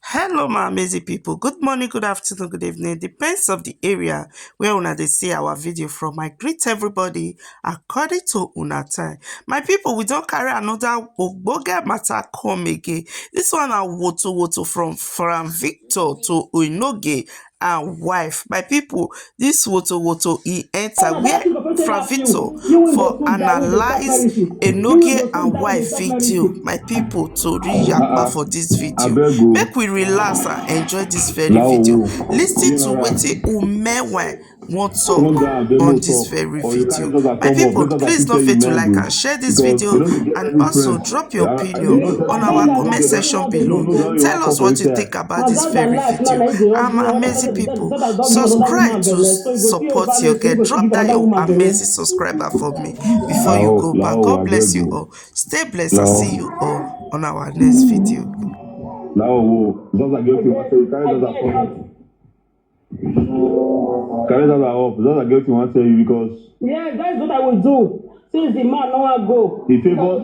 Hello, my amazing people. Good morning, good afternoon, good evening. Depends of the area where una dey see our video from. I greet everybody according to una time. My people, we don't carry another ogbonge matter come again. This one na woto from Victor to Enogie and wife. My people, this woto e enter where from Victor for analyze Enogie and wife video. My people, to yakpa for this video. Abeg o. Make we relax and enjoy this very video. Now, Listen to Nora, wetin Umenwan wan talk come down, they on no this talk. very Or you video. can't just My come up. people, Let us please picture don't you forget to mind like o. and share this Because video, they don't get and any also friends. drop your Yeah, I opinion know that on you our don't comment get section that. You below. don't know that you Tell have come us for what you inside. think about this very video. I'm amazing people. Subscribe to support your girl. Drop that your amazing subscriber for me before you go back. Lao, God bless abeg you o. all. Stay blessed and see you Lao, all on our next video. Lao, just like if you want to, carry that up. Carry that up. Just like if you want to, because yeah, that's what I will do. Since the man no one go. if favor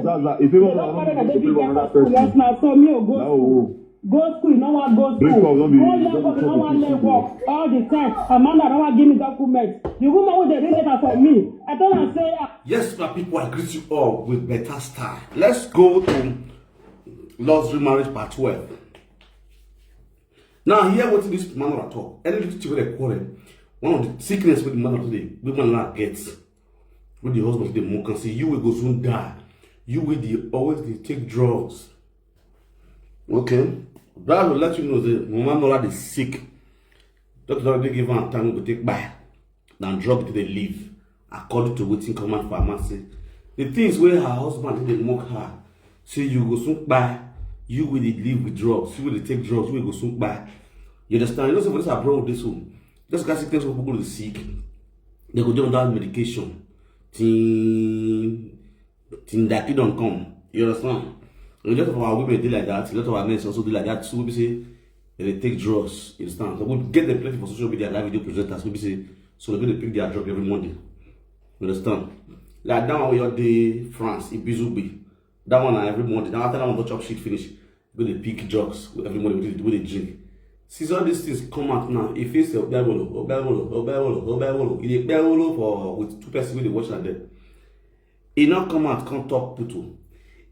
Zaza, if favor Zaza, want to favor another person. Yes, now so me go Lao, school. Go school, no one go break up, school. don't be. Go level, no one let work all the time. Amanda no one give me document. The woman who they read letter for me. I told her say. Yes, my people, I greet you all with better style. Let's go to luxury marriage part 12. Now, here what this man will talk. Any little thing they quarrel. One of the sickness with the mother today, the man gets with the husband today, more can see you will go soon die. You will always take drugs. Okay? That will let you know that woman Nora is sick. Doctor already give her time to take back. Then drug till they leave. According to waiting command pharmacy. The things where her husband did mock her. Say you go soon buy. You will live with drugs. You will take drugs. You will go soon buy. You understand? You know, so for this abroad this one. Just guys see things when people are sick. They go down that medication. Till that don't come. You understand? A lot of our women do like that. A lot of our men also do like that. So we say they take drugs. You understand? So we get them plenty for social media live video presenters. We say so they're going to pick their drug every Monday. You understand? Like that one we are the France in Bizoubi. That one every Monday. Now after that one the chop shit finish. Go they pick drugs every morning with they drink. Since all these things come out now, if it's a Bible for with two persons they watch like that. It not come out, can't talk to.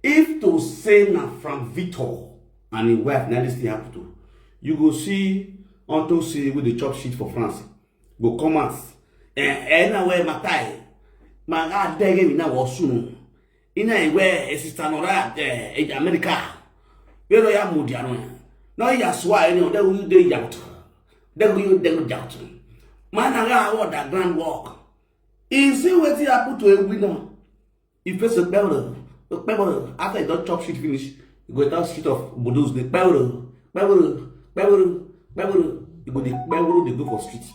If to say na from Victor and his wife now this thing happen to, you go see unto say with the chop shit for France. Go come out. Na where matai. Ma ga dege mi na wo sunu. Ina where sister Nora America. Pero ya mudi anu. No ya swa any de you dey out. De you dey out. Man ga what that grand walk. Is see wetin happen to a winner. If it's a better after you don't chop shit finish, you go down street of Bodos, the better. You go the better, they go for street.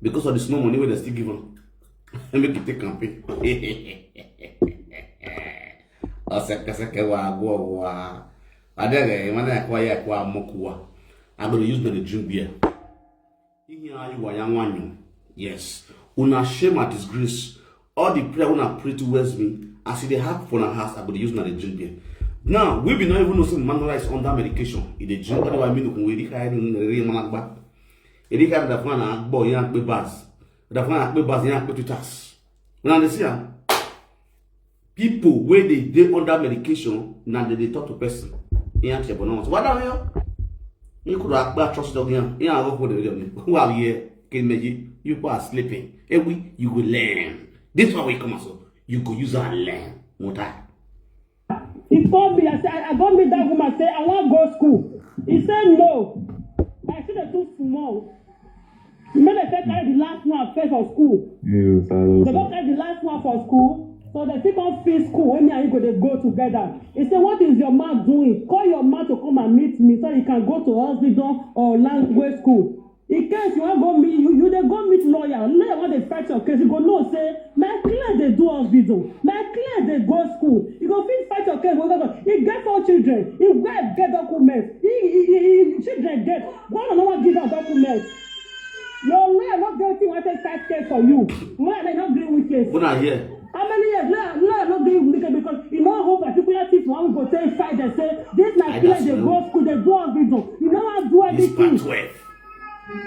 Because of the small money where they still give them. And make it take campaign. I'm going to use them to drink beer. Yes. Una shame and disgrace. All the prayer una pray towards me, as if they have for our house, I'm going to use now the drink beer. Now, we be not even know some man is under medication. If they drink, what do I mean? We really can't really managba. If can't the fan and boy, you can't pay bars. The fan and pay bars, you can't pay tax. You understand? People where they under medication, now they talk to person. You can't say, but what are you? You could have bad trust dog here. You know, go for the who are here? Can you are sleeping. Every you will learn. This one we come also. You go use our learn. What I? He told me, I said, I go meet that woman, say, I want to go school. He said, no. I said, they're too small. You made them carry the last one first for school. They don't carry the last one for school. So they take on free school when me and you go together. He said, what is your man doing? Call your man to come and meet me so you can go to hospital or language school. In case you want to go meet, you they go meet lawyer. Lawyer want to fight your case. You go no say, my client they do hospital. My client they go school. You go fit fight your case. He get 4 children. He get documents. He children get. One no one give her documents. Your lawyer not guilty want to take case for you. Why they not doing with case? What I hear? I how many years? Let not doing because you know who particular people when we go take fight and say this my parents they go school they do everything. You know how to do everything.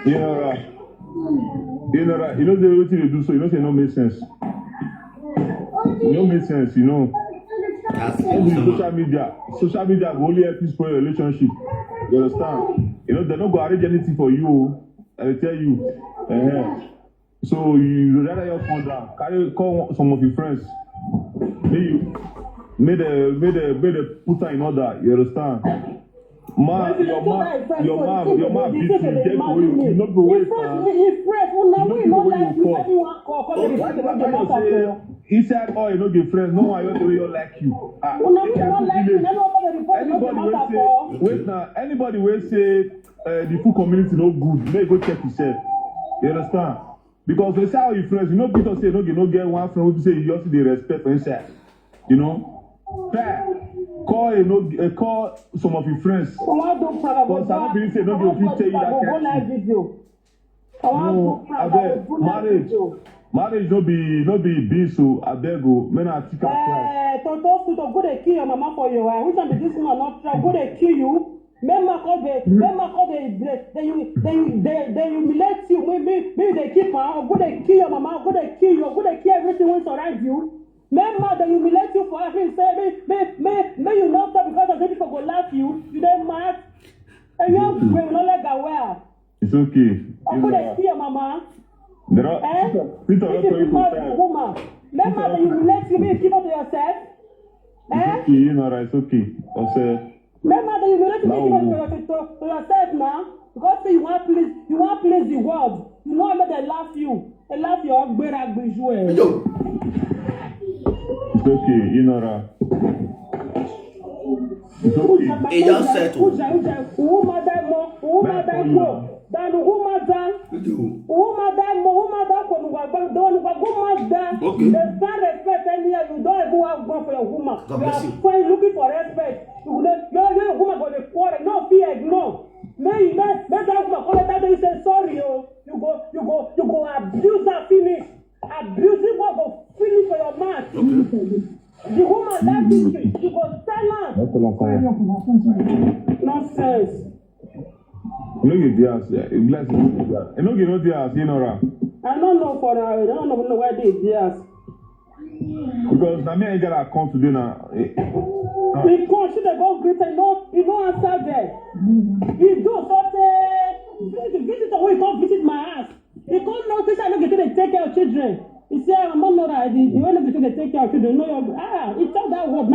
You know right. You know right. You know the way they do so. You know say no make sense. It don't make sense. You know. Social media will only help you spoil your relationship. You understand? You know they're not gonna arrange anything for you. I tell you. So you rather your phone down. Call some of your friends. May they put her in order. You understand? Your mom beat you. You not go wait. He said, "Oh, you know get friends. No one you like you." Anybody will say the full community no good. May go check yourself. You understand? Because they say how you friends, you know, people say no get one friend who say you just the respect for inside. You know? Fair. Call some of your friends. Because I don't believe say no go fit tell you that video. No, marriage no be being so abeg men are thick and Toto go dey kill your mama for your wife. Which one be this woman not try go dey kill you? Men they humiliate you. Maybe they keep her, or go they kill your mama, go they kill you, go they kill everything when surround you. Men they humiliate you for everything. Say may you not stop because of the people go laugh you. You then mad. And you will not let that well. It's okay. Or go they kill your mama. There are people woman. Men they humiliate you. May keep up to yourself. It's okay, you know, it's okay. Remember that you need to make it to yourself now. Because you want please the world. You know how they laugh you. They laugh your It's okay, you know that. It's okay. It just settled. Okay. There's no respect anywhere. You don't even have go for your woman. God bless you. When you're looking for respect, your woman got a quarrel. No fear, no. May that woman call it that day. You say sorry, oh. You go abuse that finish. Abusing what go finish for your man. The woman that thing, you go tell her. Nonsense. You know you dears, bless you. You know you know dears, you know that. I don't know I don't know where they dears. Because now me ain't gotta come today now. Because she dey go greet and you don't answer there. You do something. Visitor wey come visit my house. You come notice I no get to take care of children. You say I'm not Nora. You want to take care of children. No, it's not that word.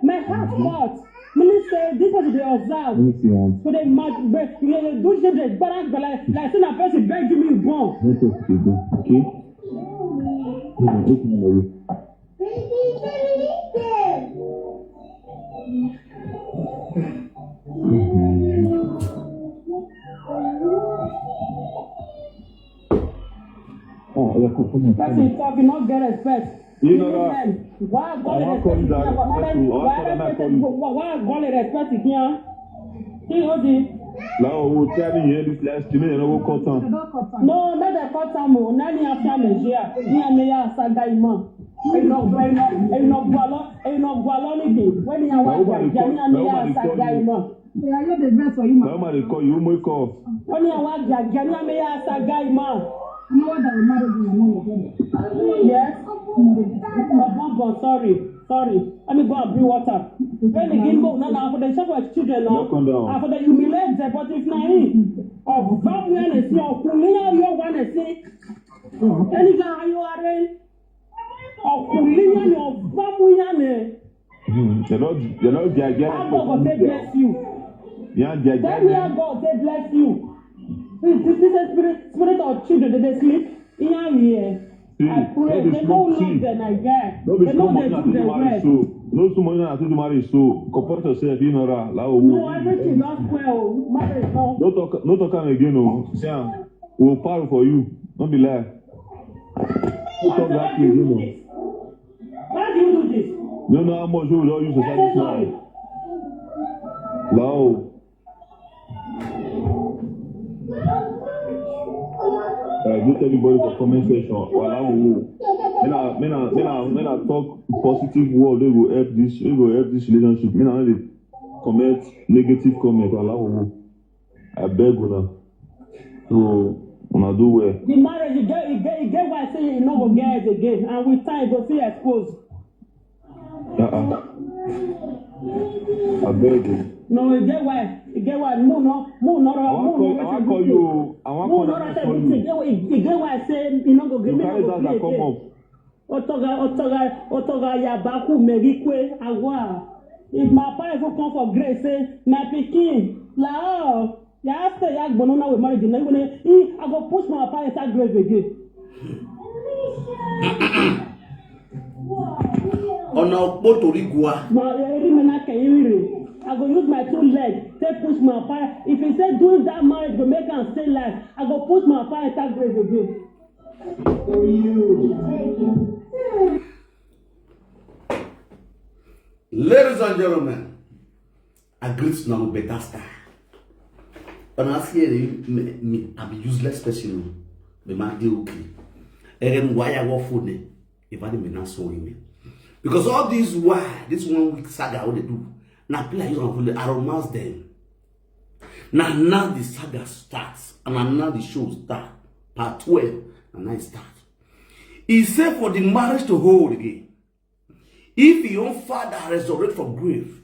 My heart hurts. Minister, this is the observe. So they do children, but like saying a person begging me born. Okay. That's it, talking, not get respect. You know that. Why God respect here? Now we'll tell you this last year, you know, cut on. No, not the cut on. Nani after me here. Here me ya sagaima. Enogue anything. When you are working, me ya sagaima. Now they call you make off. When you are working, me ya sagaima. Yes. Sorry. Let me go and bring water. When they give now for the shepherd children now. For the humiliate them, but if not of family and see or Kulina you want to see. Any guy you are in of Kulina your family. You're not God bless you. Yeah, God bless you. This is spirit of children they sleep in here. I pray they don't love them like that. They know they do their work. No someone has to marry so comport yourself in order. No, everything not well. Marriage no. No talk again, no. Sam, we'll power for you. Don't be lie. No talk that again, you know. Why do you do this? You don't know how much you will use society now. Wow. Just everybody for comment section. Wow. When I talk positive word, they go help this relationship. Me now they comment negative comment. I beg una. So una do well. The marriage, you get why I say you no go get it again, and with time you go see exposed. I beg you. No, you get why. You get why. No. I call you. You get why I say you no go get me. You carry that come up. Otoga yabaku merikwe agwa. If my parents will come for grace, say my pikin la ya after yak bonona we marriage na I go push my parents at grave again. Ona Puerto Rico. I go use my two legs, take push my parents. If he say doing that marriage go make am stay life, I go push my parents at grave again. For you. Ladies and gentlemen, I greet now better star. And I say me, I'm a useless person. Me man dey okay. And why I go phone if I didn't not so me. Because all these why this 1 week saga what they do. Now people are using I romance them. Now the saga starts and now the show start. Part 12 and now it starts. He said for the marriage to hold again. If your father resurrect from grave,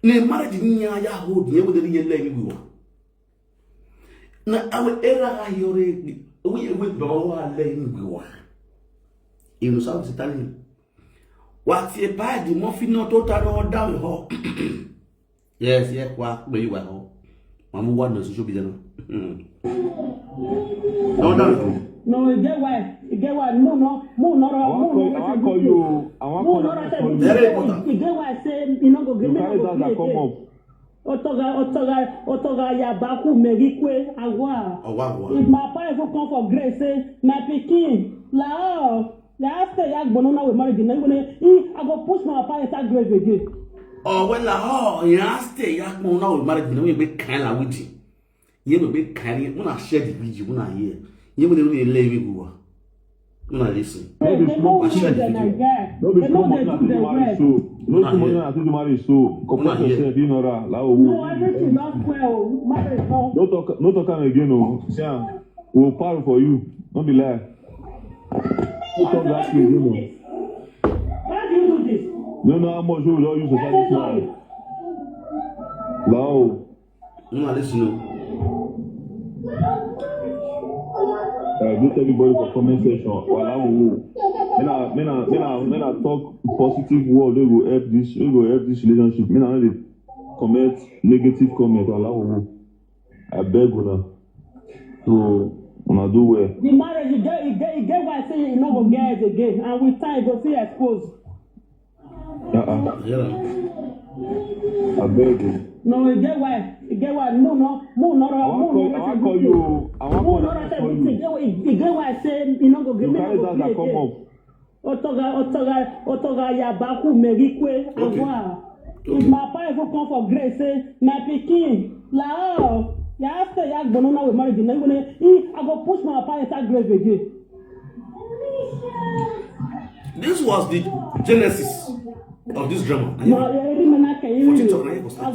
the marriage ni ya hold ni ewe de yele ni wa. Na awe era ayore we baba wa le ni wa. Inu sa se tani. Wa ti e ba di mo fi no to ta no down ho. Yes, yeah, kwa be you wa ho. Mamu wa no so bi na. No down. No, you get why. You get why. No. I call you. You get why I say you no go give me. You carry that come up. Otoga yabaku merikwe agwa. If my parents will come for grace, say my pikin la after yak bonona we marriage na I go push my parents at grave again. Oh when la ya stay yak bonona we marriage na we be kind la with you. You be kind. We na share the video. We na hear. You will only let me go. No, listen. They know what you're like that. No, they know they do the rest. No, to marry so. Complete yourself, you know that. No, everything not well. Marriage no. No talk again, no. Yeah, we'll power for you. Don't be lie. No talk that you know. Why do you do this? You know how much you will use to satisfy. No. No, listen. Greet everybody for comment section. While I talk positive word, they will help this relationship. Me now they comment negative comment. I beg una. So una do well. The marriage you get why I say you no go get it again, and with time you go see exposed. Yeah. I beg you. No, you get why. No. I call you. You get why I say you no go give me. You carry that come up. Otoga yabaku merikwe agwa. If my parents will come for grace, say my pikin la ya after yak bonona we marriage na I go push my parents at grave again. This was the genesis of this drama. I go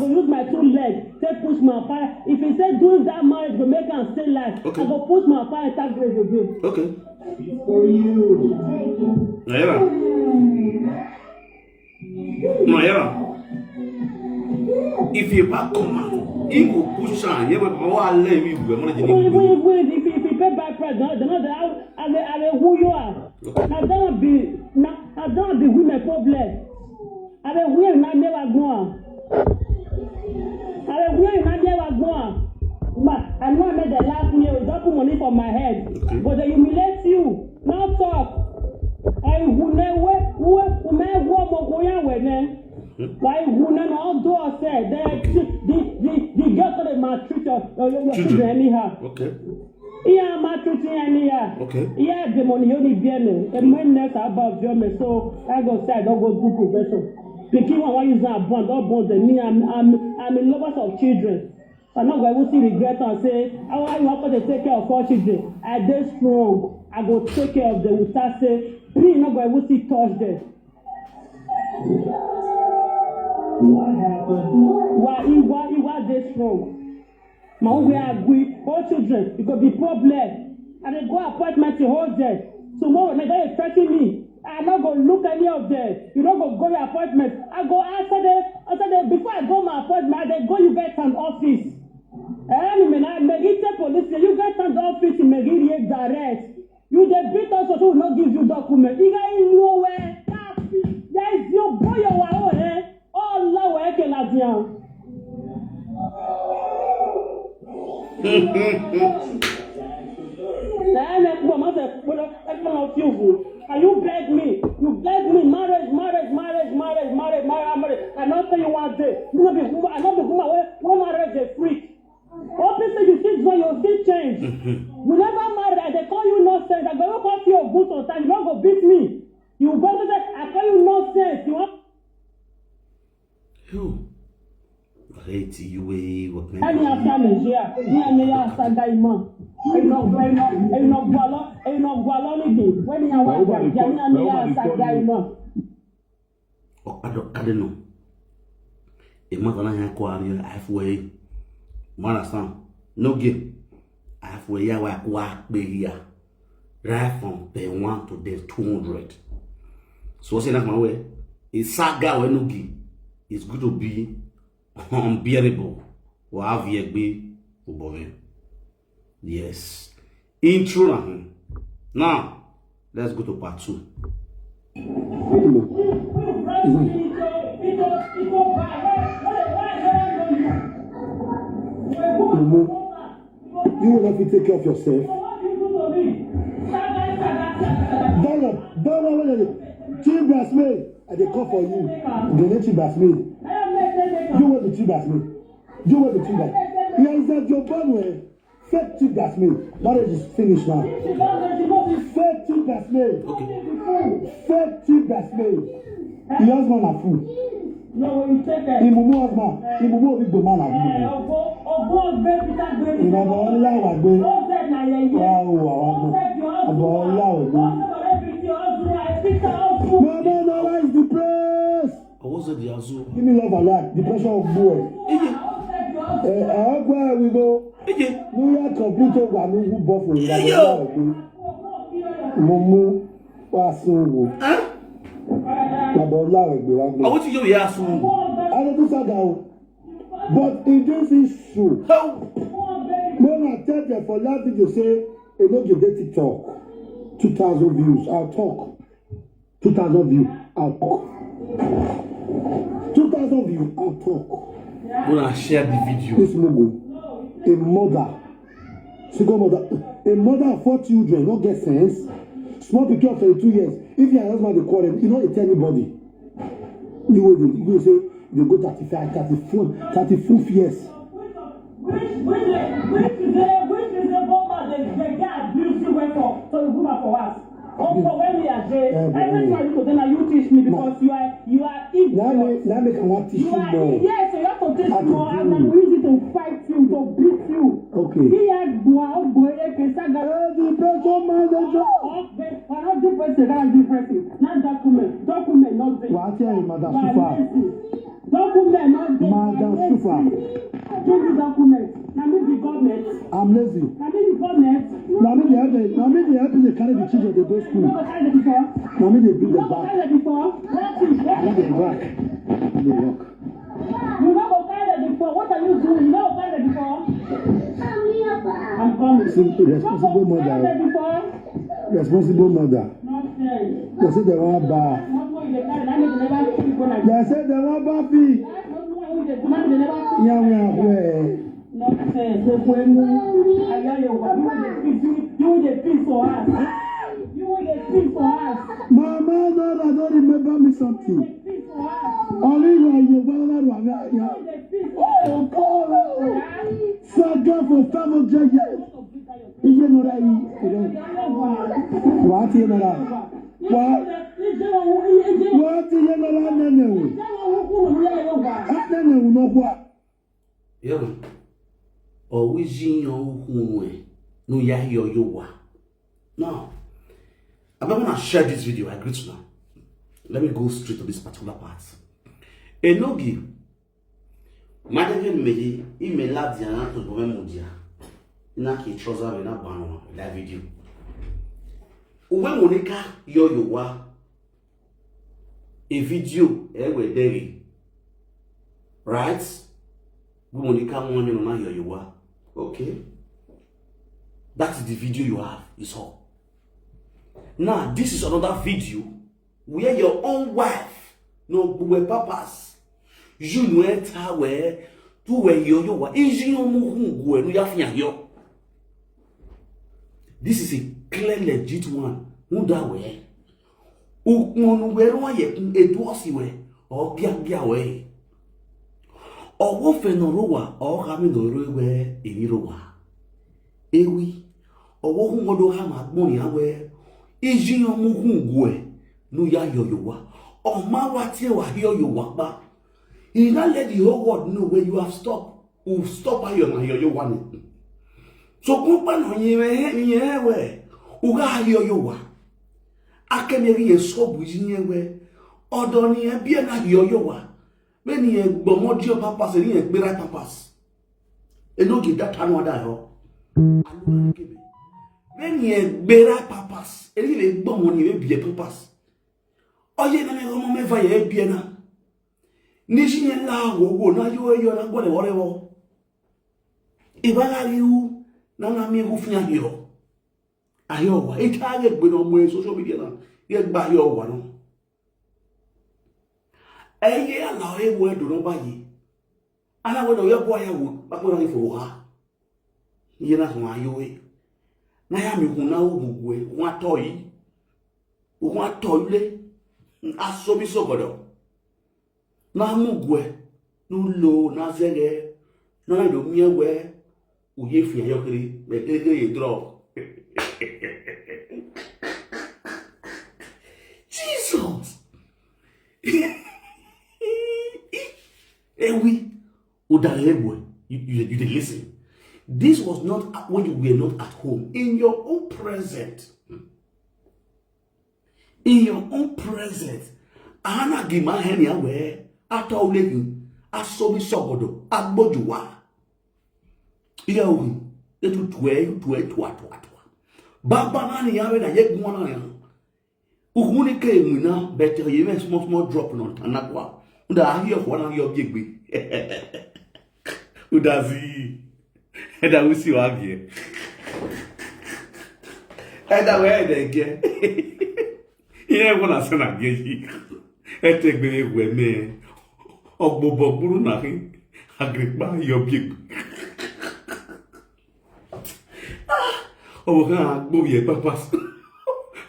use my two legs, take push my parents. If he say doing that marriage go make am stay life, okay. I go push my parents at grave again. Okay. For you. No, if you back come out, he will push on. You will let me go. If you pay by price, I will who you are. I don't be women problem. I will wear not never go. I will wear not never go. But I know I made the last year. Don't put money for my head. Okay. But they humiliate you. Now talk. I who may walk or go away. Why women all do I say the girl got a maltreat your children anyhow. Okay. Yeah, maltreating anyhow. Okay. Yeah, the money only bien. And when next about German, so I go say I don't go do profession. The king one use a bond, all bonds and me, I'm a lover of children. I'm not going to see regret and say, how are you going to take care of 4 children? I dey strong. I go take care of them without say Me not go able to touch them. What happened? Why they strong? My own way agree. All children, it could be problem. And they go appointment to hold them. Tomorrow, they are threatening me. I'm not going to look any of them. You don't go your appointment. I go after them. Before I go my appointment, they go, you get an office. Police, you get an office in Megiri direct. You the beat us also will not give you document. You guys nowhere. There is your boy your eh? All la way que la dian. And you beg me. You beg me. Marriage. I not tell you one day. I not be woman. One marriage is free. Obviously, you still join, you still change. You never married, and they call you nonsense. I'm going to call you a good on time. You don't go beat me. You go to say, I call you nonsense. You want? Who? Rate you way what man? Any after Nigeria, any after Diamond. When you are Diamond. Oh, I don't know. If my gonna have quality halfway. Understand? No game. Halfway, yeah, work be here. Right from day 1 to day 200. So what's in that my way? A saga when Enogie is going to be unbearable. Or have you be obey? Yes. Intro now. Let's go to part 2. You will have to take care of yourself. Don't chief brassmaid, I dey call for you. The next chief brassmaid. You will be chief brassmaid. You will be chief brassmaid. Here is that your bone. Fake chief brassmaid. Marriage is finished now. Fake chief brassmaid. Fake chief brassmaid. The husband are fool. No, you take it. Imumu husband. Imumu big man are good. Ìrọ̀bọ̀ ọlá wà gbé. Ọ̀bọ̀ ọlá wà gbé. Mama Nora is depressed. What's the Azul? Give me love and life. Depression of boy. Where we go? New Year complete over new who buff with ìrọ̀bọ̀ ọlá wà gbé. Mumu wà sóòwò. Ìrọ̀bọ̀ ọlá wà gbé wà gbé. I want to hear Azul. I don't do that. But in this issue, when I tell them for last video, say, Enogie get TikTok, 2,000 views, I'll talk. 2,000 views, I'll talk. 2,000 views, I'll talk. When I share the video. This logo, a mother, single mother, a mother of 4 children, not get sense. Small picture of 32 years. If your husband they call them, you don't tell anybody. You will say, they go 35, 34 years. Which is the woman they get abused for the woman for us. Also when we are there, every time you go then you teach me because you are ignorant. Now make I want teach you more. Yes, so you have to teach more and then we use it to fight you, to beat you. Okay. He had not document not there. What are you, Madam Sufa? Document not there. Madam Sufa. Give me document. Now me the government. I'm lazy. Now me the government. Now me the help they carry the children they go school. Now me they build the back. Now they work. They work. You never carry it before. What are you doing? You never carry it before. I'm coming. Simple, responsible mother. Responsible mother. They say they want bar. They say they want baby. Yeah, we are where. You will peace for us. You will peace for us. Mama, no, I don't remember me something. Only when you oh God, saga for 500 years. You know that what you know that? What you know that? Yeah. Always in your home way. No, yeah, your wa. Now, I'm not gonna share this video. I agree to now. Let me go straight to this particular part. Enogie, madame me, il me l'a dit à tout le monde. Il n'a qu'à chose à venir dans la vidéo. Ouwe Monica yoyowa a video ewe deri, right? Monica money no yoyowa, okay? That is the video you have. It's all. Now this is another video where your own wife no buwe papas. You know it where tu we yoyowa. Iji no muhungu no yafiya yo. This is a clear, legit one. Who that way? Who where it was way or Pia way? Or what Fenoroa or having the way in Iroa? Ewi or what who do have money away? Is you muhungwe no ya yoyowa or mawati wa here you walk back? He not let the whole world know where you have stopped. Who stop by your one. So kumpa no nyewe uga yoyowa akemeri esobu jinyewe odoni e bia na yoyowa meni e gbomodio papas ni e gbera papas Enogie that anu da ho anu kebe meni e gbera papas eri le gbomo ni e bia papas oye na me gomo me va ye bia na ni jinye la wo na yo na gole worewo ibala riu na mi gufnya hiyo ayowa itage gbe no mo social media na ye gba ayowa no eye ala e wo edo no bayi ala wo no ye bo ayawo ba ko na ni fo ha ye na so ayowe na ya mi hun na wo gugwe won atoyle aso bi sogodo na mugwe nu lo na zege na do mi ewe uye fi ayokiri be keke ye draw Jesus. Ewi udalebwe you did listen. This was not when you were not at home, in your own present. In your own present. Ana gima heni awe ata ulegi asobi sogodo agbojuwa. Iyawi etu tuwa. Baba nani yawe na yek mwana ya. Ukuni ke mwina better ye small drop non tanakwa. Unda ahiyo kwa na yo biegbe. Udazi. Eda usi wagie. Eda we edege. Iye wona se na geji. Etegbe we me. Ogbobo buru na hin. Agripa yo biegbe. Oh, agboye papas.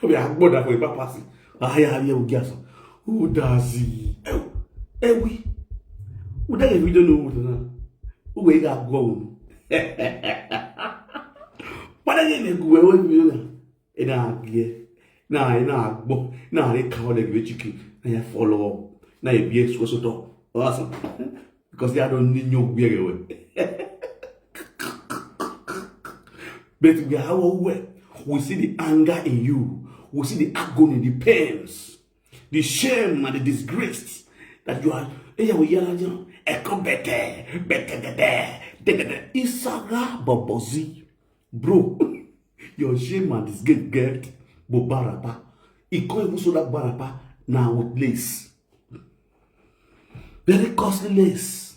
Obi agboda for papas. Aya ye ugiaso. Udazi. Ewi. Uda ye video no wuto na. Uwe ga agbo. Pada ye ne guwe we video na. Ina agie. Na agbo. Na re ka ole gbe chicken. Na ya follow. Na ye bie so to. Awesome. Because they don't need no gbe we. But we are aware. We see the anger in you. We see the agony, the pains, the shame and the disgrace that you are. Isaga bobozi. Bro, your shame and disgrace get bobarapa. Iko ebusoda barapa now with lace. Very costly lace.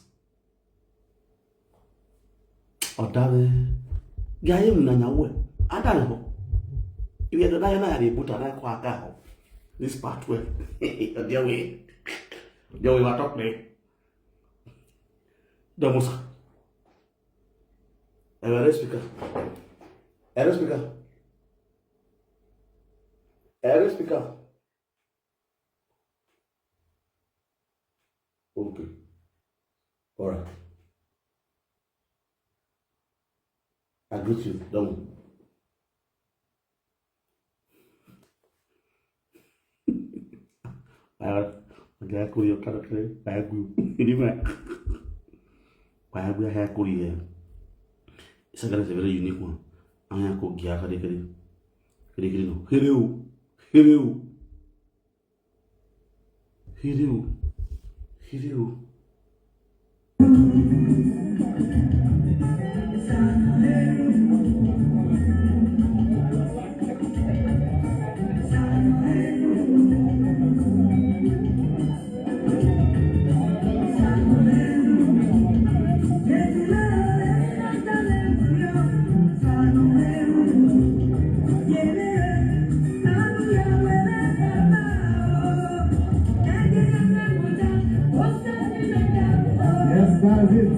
Odave. Gaye mnanya we adana ho iwe do na ya re buta na kwa aka ho this part we there we wa talk me do musa ever speaker okay all right. I greet you, don't. I call your character. I agree. Anyway, I agree. I call you. It's a very unique one. I call Gia. No. Hello. Hireu. Yes, that's it.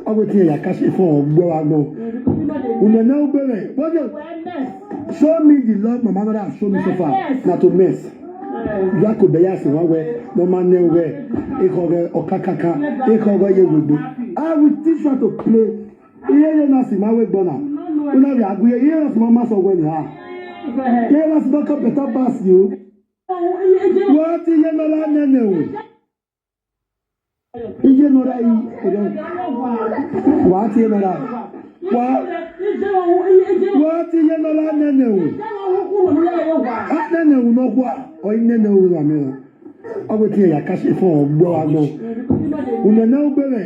I will tell you, I cash it for go. Show me the love my mother has shown me so far. Not to mess. You could be asking one way, no man nowhere. Okakaka, I will teach her to play. Here you see my way bona. You know we agree. Here is my master when you are. Here is not better pass you. What is your name? Ije nora yi wa ti nora wa ti ye nora nene o nene o no kwa o nene o la me o go ti ya kashi fun ogbo agbo una na o bere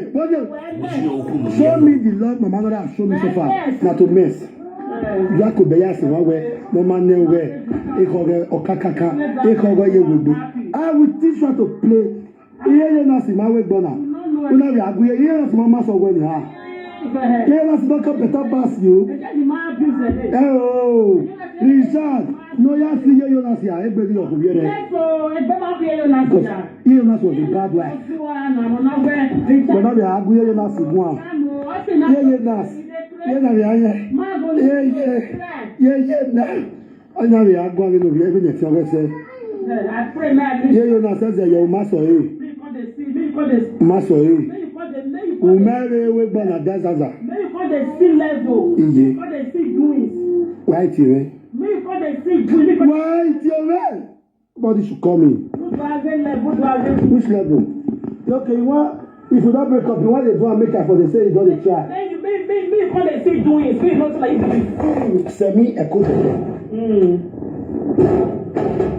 show me the love my mother has shown me so far not to mess you could be asking one way no man nowhere okakaka I will teach her to play. Here you see my way bona. You know we agree. Here is my master when you are. Here is not better pass you. Oh, Richard. No, you see you not see. Everybody of here. You not was a bad wife. When we agree, you not see one. Here you not. Here now. I know we are going to be even if you say. Here you not says your master. Maso yi. Umere we gbona dazaza. May you call the sea level. Iye. Call the sea doings. Why tire? May you call the sea doings. Why tire? Somebody should call me. Which level? Okay, you want if you don't break up, you want to do and make up for the say you don't try. May you call the sea doings. May you not like this. Semi echo.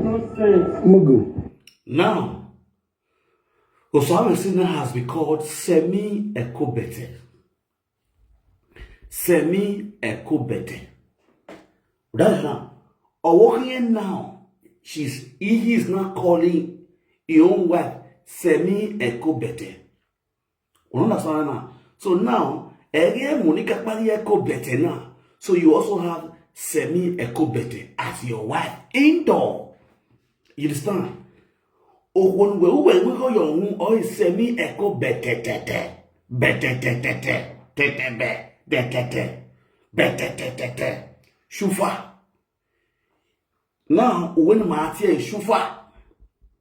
Nonsense. Mugu. Now, Osama Sina has been called semi-ecobete. Semi-ecobete. That's now. Or walking in now, he is not calling his own wife semi-ecobete. Understand now? So now, ecobete now. So you also have semi-ecobete as your wife indoor. You understand? When we go young, or semi echo betete. Shufa. Now, when Martia Shufa,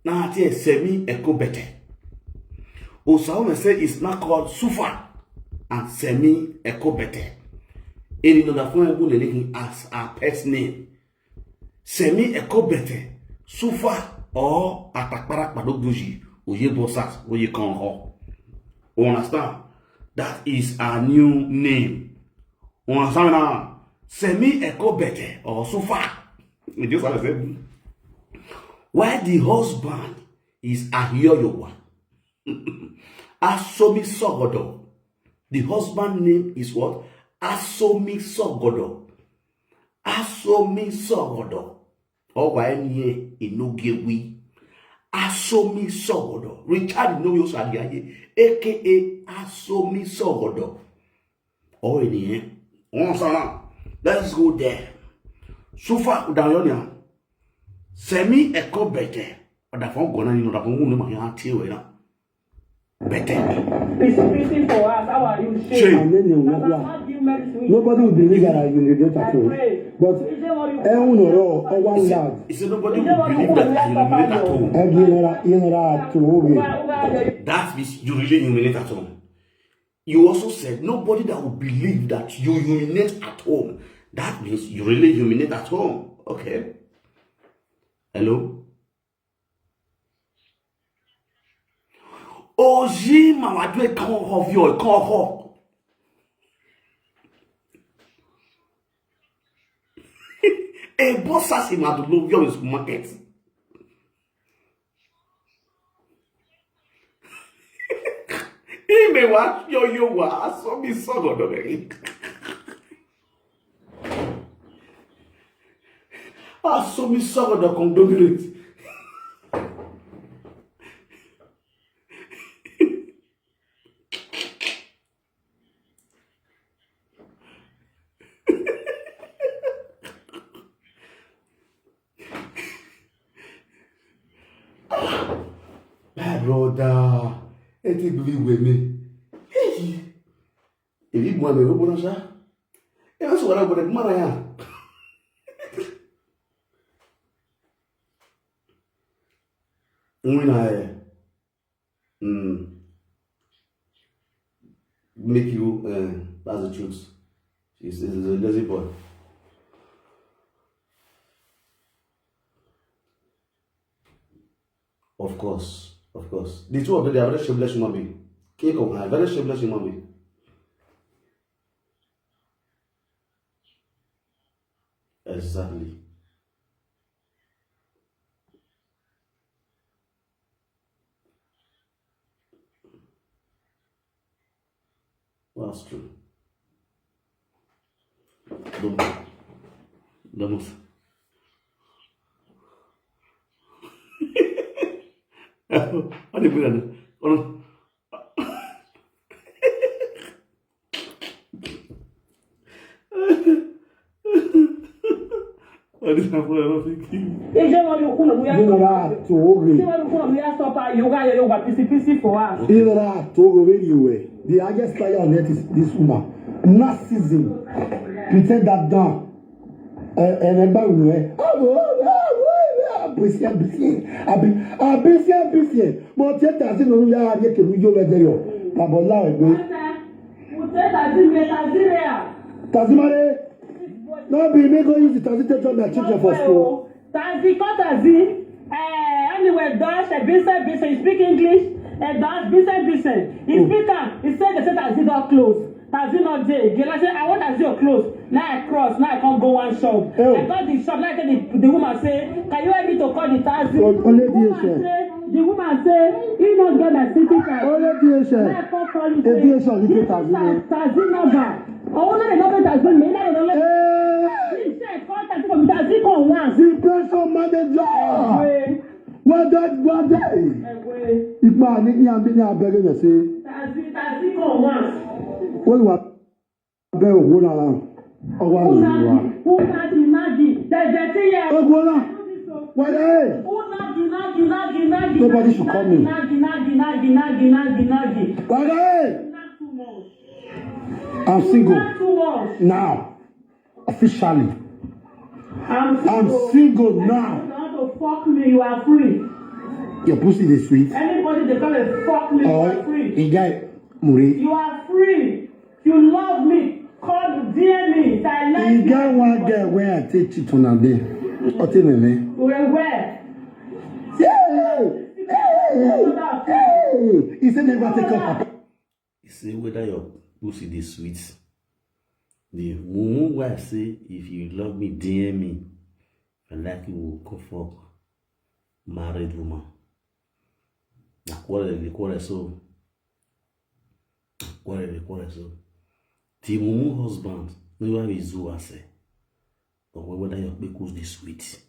now semi echo bete. Osama said it's not called Sufa and semi echo bete. In another form, we're looking as our pet's name. Semi echo bete. Sufa. Or atakparak padoguji oye bosas oye kanho. Understand? That is our new name. Understand now? Semi-ecobete or sufa. Just what I said. Why the husband is Ahioyowa. Asomi Sogodo. The husband name is what? Asomi Sogodo. Asomi Sogodo. Ọwa enye Enogie wi Asomi Sogodo. Richard Enogie Osadiaye aka Asomi Sogodo. Oh enye on sana. Let's go there. Sufa udayonia semi ecobete. Odafon gona ni odafon unu ma ya tie we na. Better. It's for us. How are you? Shame. Nobody will believe that I urinate at home. But one lad. He said nobody will believe that you urinate at home. That means you really urinate at home. You also said nobody that will believe that you urinate at home. That means you really urinate at home. Okay. Hello? Oji mawadwe kan hovyo kan ho. E bossa si madulu yo is market. Ime wa yo wa aso mi sogo do be. Aso mi sogo do condominate. Brother, et tu veux me? Et lui, moi, mais bon, ça. Et là, ça va être malaya. Make you, that's the truth. He's a lazy boy. Of course. The two of them, they are very shameless human beings. King of High, very shameless human beings. Exactly. That's true. Don't. Ano ba yan? Ano? Ano na po ano thinking? The highest player on earth is this woman. Narcissism. Pretend that down. And remember, apprécié. Bon, tiens, t'as dit, nous, là, il y a que nous, yo, là, d'ailleurs. Pas bon, là, t'as dit, maré? No, be me go use the taxi to drop my children for school. Taxi, anyway, Dutch, business, you speak English, Dutch, business. He speak he said the taxi door closed. Taxi not there. I said, I want taxi door closed. Now I cross, now I can't go one shop. Oh. I got the shop, now I tell the woman say, can you help me to call the taxi? The woman say, he not get my city card. Now I can't call it. This taxi number. Oh, no, they don't taxi me. Now they don't let me. He said, call taxi from taxi come once. The person manager. What that? If my nickname I'm being a beggar, they say. Taxi come once. What do I bear one around? Oh, what is nobody should call me. I'm single now. Officially. I'm single now. You want to fuck me, you are free. Your pussy is sweet. Anybody they come and fuck me, you are free. You are free. You love me. Call dear me. I like you. Got one girl where I take you to Nade. What do you mean? Where? Hey! He said never take up. He said whether your pussy is sweet. The woman wife say if you love me, dear me. I like you will go for married woman. Na quarrel so. Quarrel so. The woman husband, no one is who I say. But whether your because is sweet.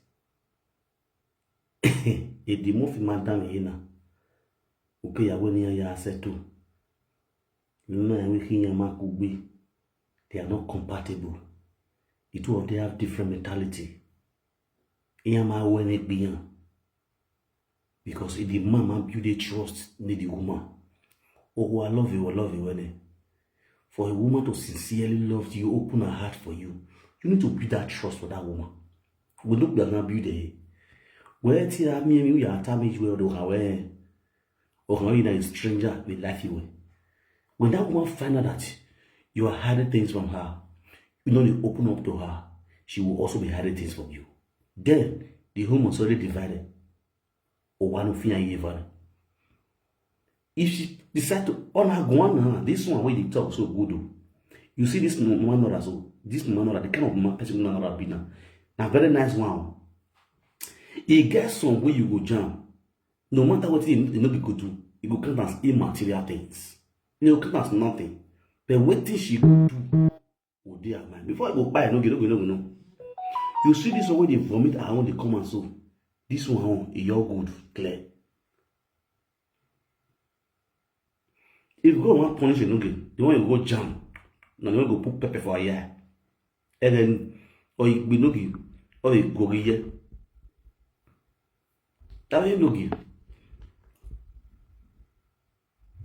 E di mo fi madam hina. Okay, ya woni ya settle. You know I wish him makugbe. They are not compatible. The two of them have different mentality. Iyama when it be because if the mama build a trust in the woman. Oh, I love you when it. For a woman to sincerely love you, open her heart for you, you need to build that trust for that woman. We look at that beauty. Where tell me you are damaged where do aware or how you a stranger with life you. When that woman find out that you are hiding things from her, you know you open up to her, she will also be hiding things from you. Then the home was already divided. Or one of you even. If she decide to honor Guana, this one where they talk so good. You see this Nora, so this Nora, the kind of person Nora be now. Now very nice one. He gets some where you go jam. No matter what you know be good to, you go count as immaterial things. You count as nothing. But what thing she go do? Oh dear man. Before I go buy, no. You see this one where they vomit around the common so. This one is your good, clear. If you go and punish Enogie, the one you go jam, now you go put pepper for a year. And then, or you be Enogie, or you go here. That ain't Enogie.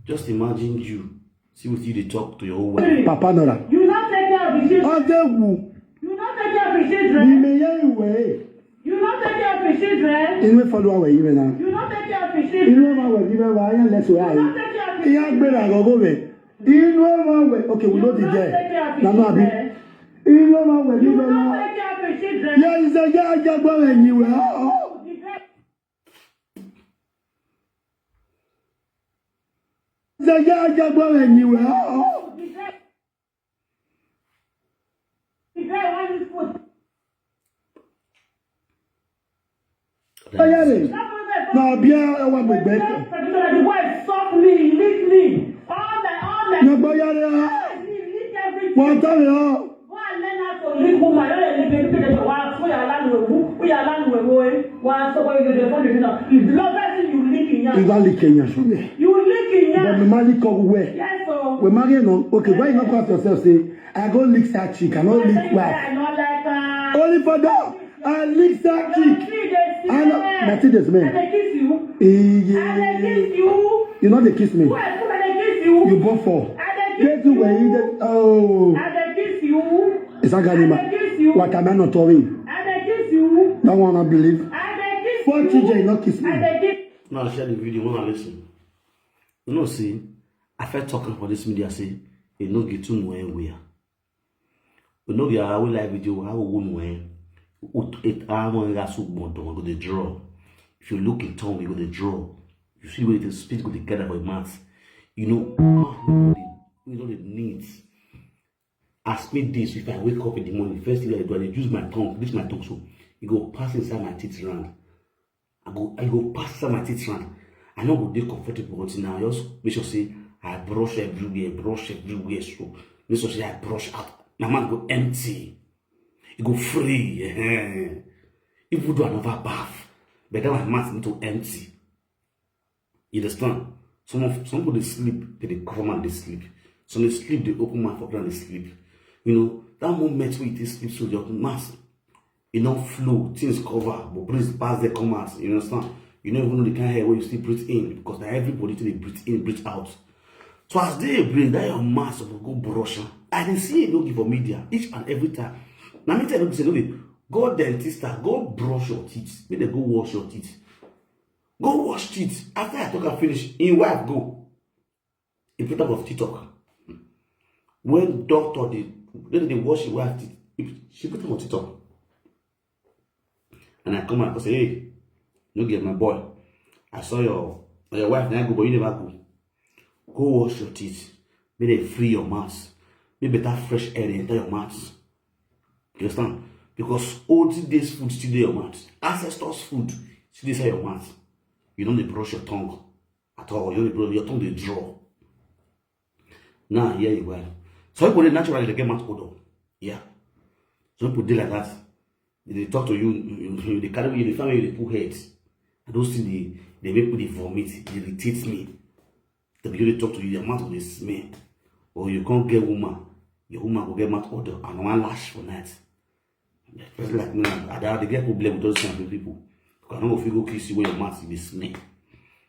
Just imagine you, see what you talk to your own wife. Papa Nora. You not take care of the children. You not take care of the children. You not take care of the children. You not follow away even now. You not take care of the children. You know what even why and let's why. He has been a go away. You know what okay, we know the day. Now no abi. You know what you not take care of the children. Yeah, is a guy just going anywhere. The guy just going anywhere. No, bien, I want my baby. The wife suck me, lick me. All the. No, boy, Lick everything. what time you? Go and learn how to lick woman. We are so going to the love person you lick in You don't lick in your shoe. You lick in But the money come where? Yes, so. We marry no. Okay, why you not call yourself say I go lick that chick, I not lick wife. Only for that. I lick that chick. I know. That's it, man. And they kiss you. Yeah. And they kiss you. You know they kiss me. Who else they kiss you? You both for. And they kiss Get away. you. Oh. And they kiss you. It's a ganima. What am I not doing? And they kiss you. Don't wanna believe. And they kiss For you. TJ, not kiss me. And they kiss. Now share the video, wanna listen. You know, see, I felt talking for this media, say, you know, get too more where. You know, I will like video, I will win. It I want to go the draw. If you look in tongue, you go the draw. You see where it is speak go together for maths. You know, you know the needs. Ask me this if I wake up in the morning. First thing I do, I use my tongue. This is my tongue, so it go pass inside my teeth round. I go pass inside my teeth round. I know go be comfortable, but now I just make sure say I brush everywhere. So make sure say I brush out. My mouth go empty. It go free. If we do another bath, but then my mouth need to empty. You understand? Some people they sleep, they cover man they sleep. Some they sleep, they open mouth for ground they sleep. You know, that moment where you sleep, so your mask, it don't flow, things cover, but breeze pass they come out. You understand? You don't even know the kind of hair where you still breathe in, because now everybody they breathe in, breathe out. So as they breathe, that your mask will go brush. I didn't see it looking for media each and every time. Now me tell you, say, okay, go dentist, go brush your teeth. Maybe go wash your teeth. Go wash teeth. After I talk and finish, in wife go. In put up of TikTok. When doctor they wash your wife teeth, she put them on TikTok. And I come out and say, hey, no get my boy. I saw your wife now go, but you never go. Go wash your teeth. May they free your mouth. May better fresh air enter your mouth. You understand? Because all today's food still in your mouth. Ancestors' food still inside your mouth. You don't brush your tongue at all. You don't brush your tongue, they draw. Now, here you are. Some people naturally they get mouth odor. Yeah. Some people do like that. They talk to you, they carry you, the family, they put heads. And those things they make me vomit, they irritate me. The people they talk to you, their mouth will smell. Or you can't get woman, your woman will get mouth odor and one lash for night. Person like me, they get problem with those kind of people. Because I don't know if you go kiss you when your mouth will smell.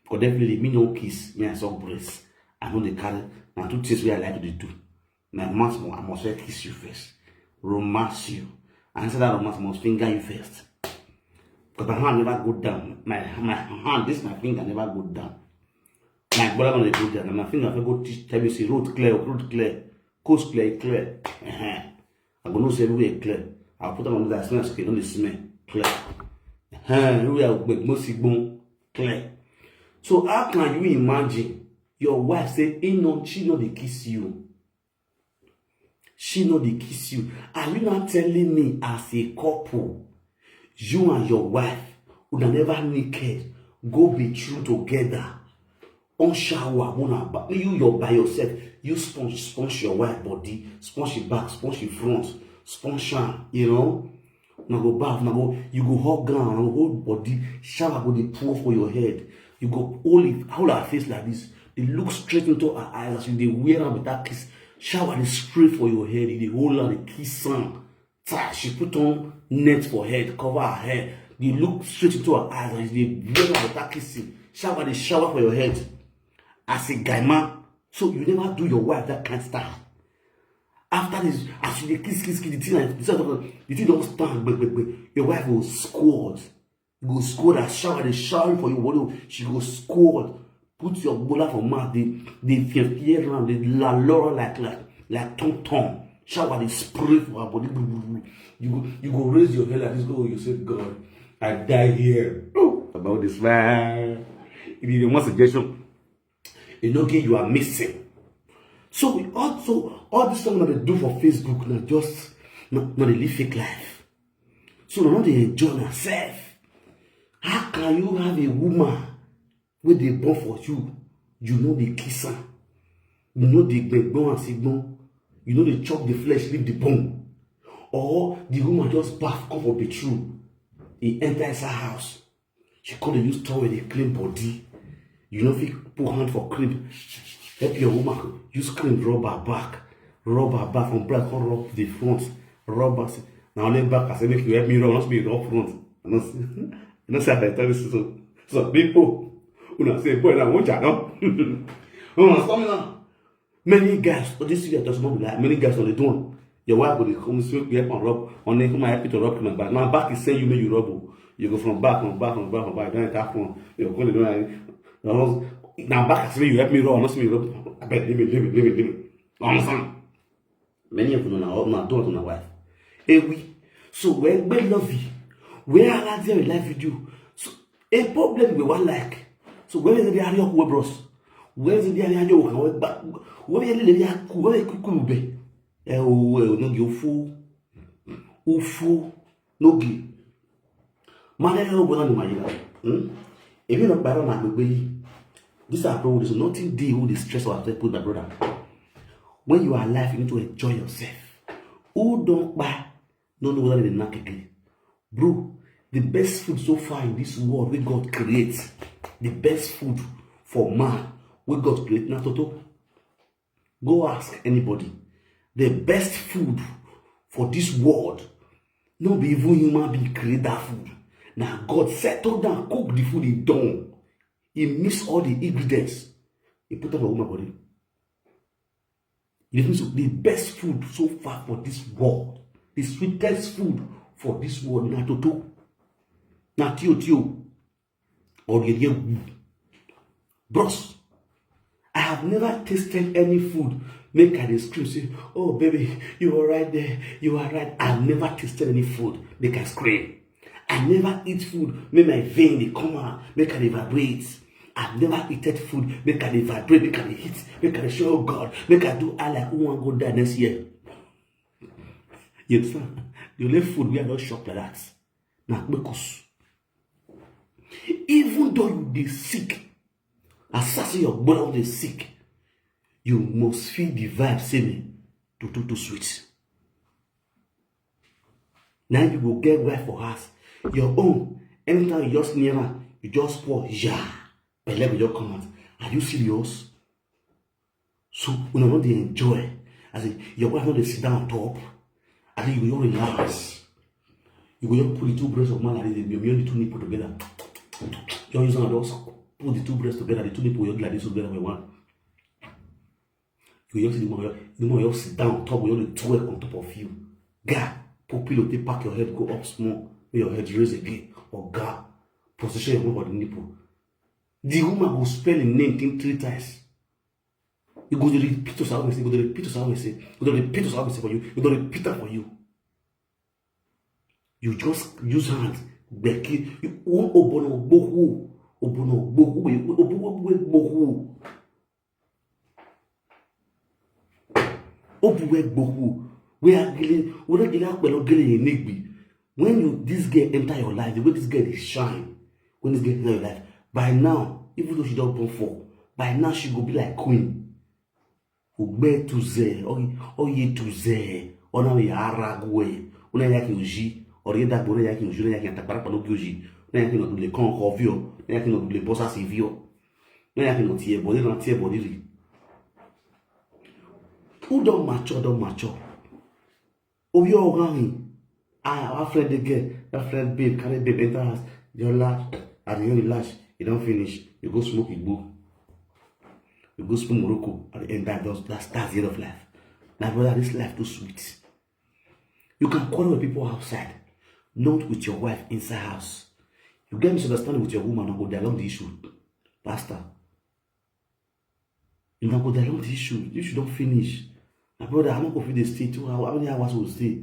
Because definitely me no kiss, me I suck breast. I know they carry, and two things where I like to do. My mouth, I must first kiss you first. Romance you. And after that romance, I must finger you first. Because my hand never go down. My hand, this my finger never go down. My brother gonna go down. And my finger, if I go tell you, say, road clear, coast clear. I'm gonna say everywhere clear. I'll put them on the smell, okay, don't they smell? Clear. Everywhere will make most bone clear. So how can you imagine your wife say, she know they kiss you? She know they kiss you. Are you not telling me as a couple, you and your wife would have never naked, go be true together? On shower, you're by yourself. You sponge your wife body, sponge your back, sponge your front, sponge her, you know. Now go bath, you go hug ground, now whole body, shower go dey pour for your head. You go hold her face like this. They look straight into her eyes as you they wear her with that kiss. Shower dey straight for your head. They hold her, they kiss her. She put on net for head, cover her hair. They look straight into her eyes as they wear her with that kissing. Shower dey shower for your head. As a guy man, so you never do your wife that kind of stuff. After this, as you kiss, the thing don't stand, but your wife will squat. You go squat and shower, they shower for your body. She go squat. Put your bola for mouth. They fear around. They la laura like tongue. Shower, they spray for her body. You go raise your head like this. Go, you say, God, I die here. Oh, about this man. If you want suggestion, Enogie, you are missing. So we also all this stuff that they do for Facebook now just not they live fake life. So now they enjoy themselves. How can you have a woman where they born for you? You know they kiss her. You know they bone and signal. You know they chop the flesh, leave the bone. Or the woman just bath, come for the truth. He enters her house. She call the use towel, they clean body. You know if you put hand for cream. Help your woman use cream, rub her back from back, rub the front, rub her. Now only back, I say make you help me rub, not me rub front. You know, say I tell you so people who say boy, I want you know. Stop me now. Many guys, but this year does not be like many guys on the doing. Your wife will come so you help and rub, on the come help you to rub my back. Now back is saying you make you rub. You go from back, don't enter front. You go to now back I say you help me rub, not me rub. I bet leave me. Understand? Many of them are not doing on wife. Hey we. So when we love you, where are there in life with you? So a problem we want like. So where is the area of bros? Where is the area of back? Where is the area of where could be? No ufu nogi. Man, no one my if you not buy on my this approach is nothing deal with the stress or upset put my brother. When you are alive, you need to enjoy yourself. Who don't buy, don't know whether they knock again. Bro, the best food so far in this world we God creates. The best food for man we God create. Now Toto, go ask anybody. The best food for this world, no be even human being create that food. Now God settled down, cook the food he done. He mixed all the ingredients. He put up a woman body. It means the best food so far for this world. The sweetest food for this world. Na toto. Na tio. Or the bros. I have never tasted any food. Make I scream say, oh baby, you are right there. You are right. I have never tasted any food. Make I scream. I never eat food. Make my vein they come out. Make I vibrate. I've never eaten food. Make I vibrate. Make I hit. Make I show God. Make I do all like who want go die next year. You understand? The only food we are not shocked like that. Now because even though you be sick, assassin your body is sick, you must feel the vibe saying to sweet. Now you will get right for us. Your own, anytime you just near her, you just pour, yeah, but let me just come out. Are you serious? So, when I want to enjoy, as in, your wife want to sit down on top, I think you will relax. You will put the two breasts of man like this, you only two nipple together. You use one of those, put the two breasts together, the two nipple, you like this together with one. You just see the more you sit down on top, you only twerk on top of you. God, put pillow, take back your head, go up small, make your head raise again. Or God, position your body nipple. The woman will spell the name 3 times. You go to repeat yourself and say, you go to repeat yourself and say, you go to repeat yourself and say for you, you go to repeat that for you. You just use hands. Becky, you obono bohu. Obono bohu. Bohu. Obuwe bohu. We are getting when you this girl enter your life, the way this girl is shine, when this girl enter your life, by now, even though she don't born for, by now she go be like queen. Ugbe to ze, oye to ze, ona we aragwe, ona yaki uji, ori da bore yaki uji, ona yaki atakara pa no uji, ona yaki no double con rovio, ona yaki no double bossa civio, ona yaki no tie body ri. Who don't mature? Oh, you're going. Our friend again, that friend babe, carry babe enter house. You lash, and you lash, you don't finish. You go smoke Igbo. You go smoke Morocco, at the end that's the end of life. Now, brother, this life too sweet. You can quarrel with people outside, not with your wife inside house. You get misunderstanding with your woman and go down along the issue. Pastor, you don't go down along the issue. You should not finish. My brother, I'm not going to stay 2 hours. How many hours will stay?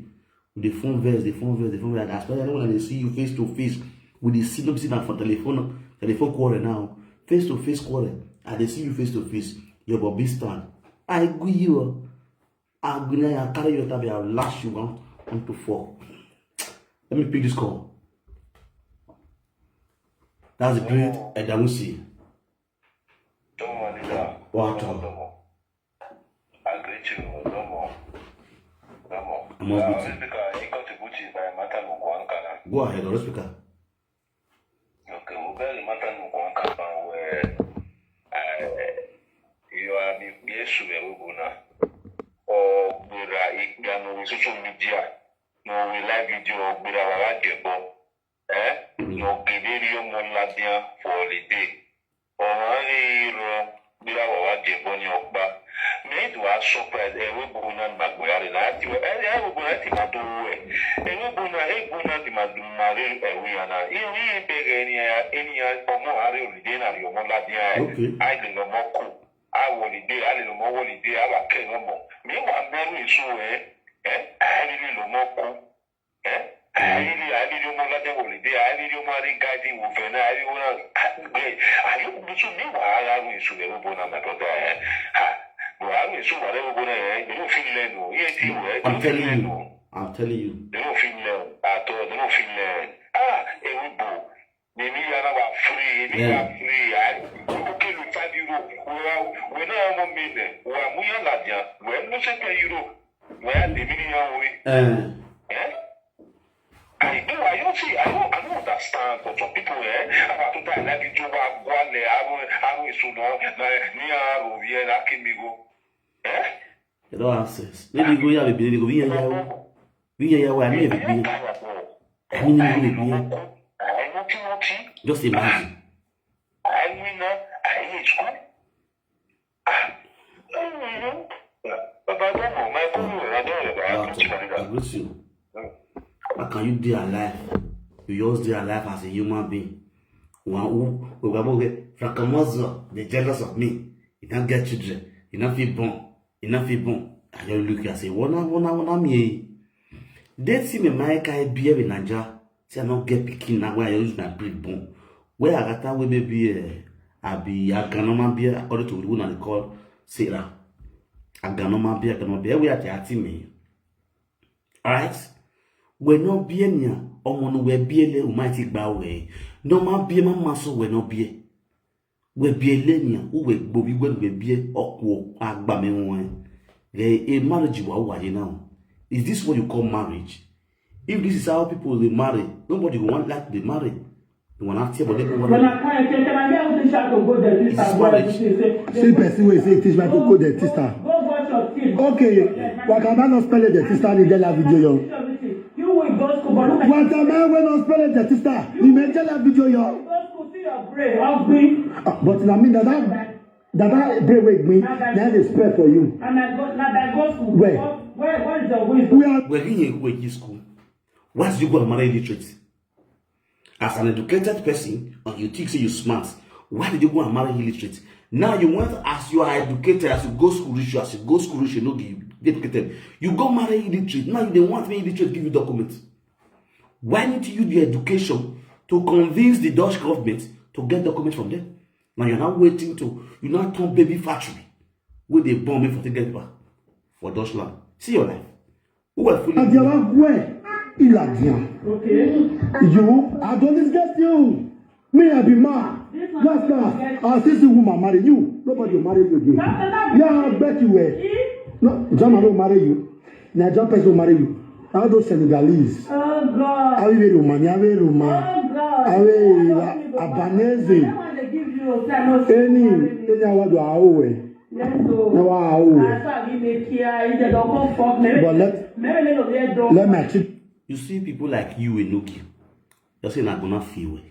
With the phone verse. Especially when they see you face to face. With the see them sit down for telephone quarrel now. Face to face quarrel. And they see you face to face. Your Bobby stand. I agree you. I carry your tab. I'll lash you 1 to 4. Let me pick this call. That's a great Edamusi. What? Go ahead, let's speak up. Okay, we'll very matter where you are the yes, or social media, no, we live video, but no, video monladia for holiday, or made to our surprise, and we go on back where I will go at him at the way. And we go on him at the Marie, and we are not. You ain't beg any or more holiday, your Moladia. I think no more cool. I will day, I little more holiday, I will care no more. Meanwhile, Mary is so, I little more cool. I really more like holiday, I really marry guiding with an great. I look to me while I will shoot a woman on my brother. Well, I will shoot whatever you don't feel yes, I'm telling you. They don't feel at all, they don't feel a woman. Maybe you are free, maybe you are free. I okay with €5. Well, when I am a minute, we are more Ladia, when no second euro, where the million I don't understand for some people, about to die like you one day, I will soon near Roviera Kimigo. You don't have sense. Let me go here, baby. Go here, I mean, just imagine. I mean, I hate school. But I don't know, my boy, I don't know. How can you be alive? You just stay alive as a human being. One who, they're jealous of me. You don't get children. You don't feel born. And you look and say, one me. They see me, my guy, be in Nigeria. Say, I don't get picking now where I use my breed bone. Where I got that way, maybe, I be a ganoma beer, according to the one they call Sarah. A ganoma beer, we are the me. Alright? We're not being here, or one we're being a mighty bow way. No man be my muscle, we're not be. We're be a linear, who will be when we be or walk at Bamen. A marriage, what you know. Is this what you call marriage? If this is how people they marry, nobody will want like they marry. They want to but they don't want to. This is marriage. Same person will say, teach me to go the sister. Okay, why can I not spell it the sister in the video? What am I when I spell it the sister? You may tell that video, yo. But I mean that That I pray with me. Now they spare for you. And I go school. Where? Where is your wisdom? We are. We're in a school. Once you go to marry illiterate, as an educated person, and you think say you're smart, why did you go and marry illiterate? Now you want, as you are educated, as you go school rich, you know, get educated. You go marry illiterate. Now they want me illiterate give you documents. Why need you use the education to convince the Dutch government to get documents from them? Now you're not waiting to, you now turn baby factory where they bomb me for to get back for Deutschland. See your life. Who are fully Where? Okay. You, I don't discuss you. Me, I be mad. Last time, I'll see the woman marry you. Nobody will marry you again. Yeah, I bet you were. No, Jama will marry you. Now, John person will marry you. All those Senegalese. Oh God. Awe Romania, Awe Roma. Oh God. Awe Abanese. Any award to Awe. No, Awe. But let me check. You see people like you, Enogie, you're saying I'm gonna feel it.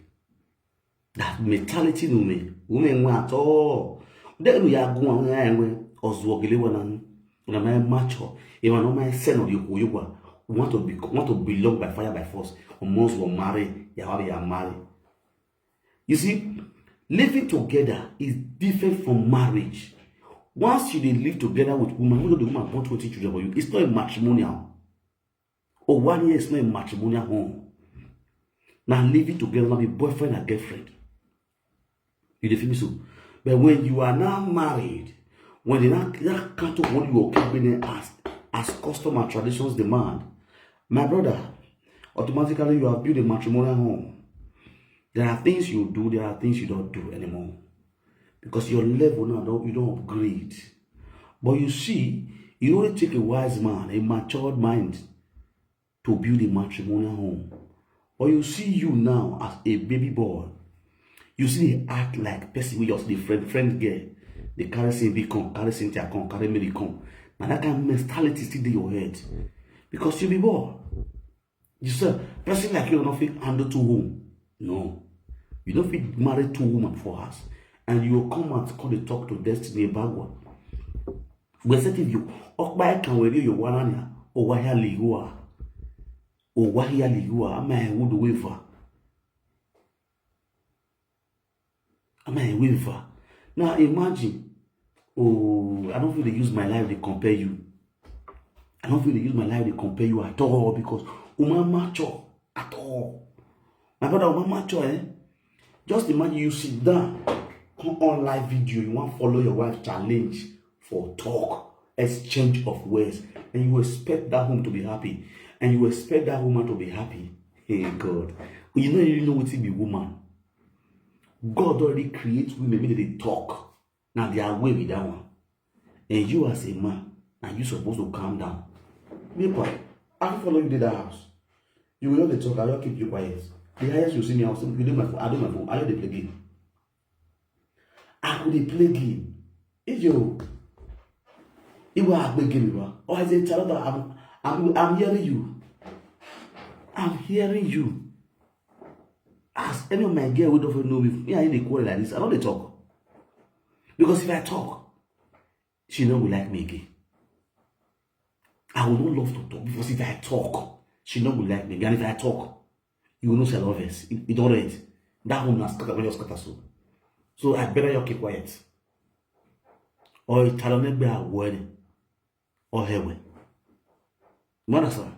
That mentality no me. Umenwan at all. Then we are going anywhere. Oswogile one and my macho. Even no my son of you want to belong by fire by force. Or most will marry, you are married. You see, living together is different from marriage. Once you live together with woman, you know the woman want to teach you about you. It's not a matrimonial. Or 1 year is not a matrimonial home. Now living together, now be boyfriend and girlfriend. You feel me so? But when you are now married, when they not can't talk what you are keeping as custom and traditions demand, my brother, automatically you have built a matrimonial home. There are things you do, there are things you don't do anymore. Because your level now, you don't upgrade. But you see, it only take a wise man, a matured mind, to build a matrimonial home. But you see you now as a baby boy. You see they act like person with just the friend girl. They carry Cindy come, carry Cynthia come, carry Mary come. Now that kind of mentality still in your head. Because you be boy. You say, person like you don't fit handle two women. No. You don't fit marry two women for us. And you will come and come to talk to Destiny about what. We said if you occupy can wear your one or why ligua. Or why ligua, am I would waver. Am I a waver? Now imagine, oh, I don't feel they use my life to compare you. I don't feel they use my life to compare you at all because woman mature at all. My brother, woman mature, eh? Just imagine you sit down, come on live video, you want to follow your wife challenge for talk, exchange of words, and you expect that home to be happy, and you expect that woman to be happy. Hey God, you don't really know what to be woman. God already creates women, maybe they talk. Now they are away with that one. And you as a man, and you supposed to calm down. People, I follow you to that house. You will not talk, I will keep you quiet. The highest you see me, I will say, you do my phone, I do my phone, I will play game. I will play game. If you are play game, or I say, I'm hearing you. I'm hearing you. As any of my girl would often know me I ain't quarrel like this. I don't talk. Because if I talk, she know will like me again. I will not love to talk because if I talk, she know will like me again. And if I talk, you will not say love us. It don't read. That one has scatter when you scatter so I better you keep quiet. Or it tell me be a word or heaven. Mother sir,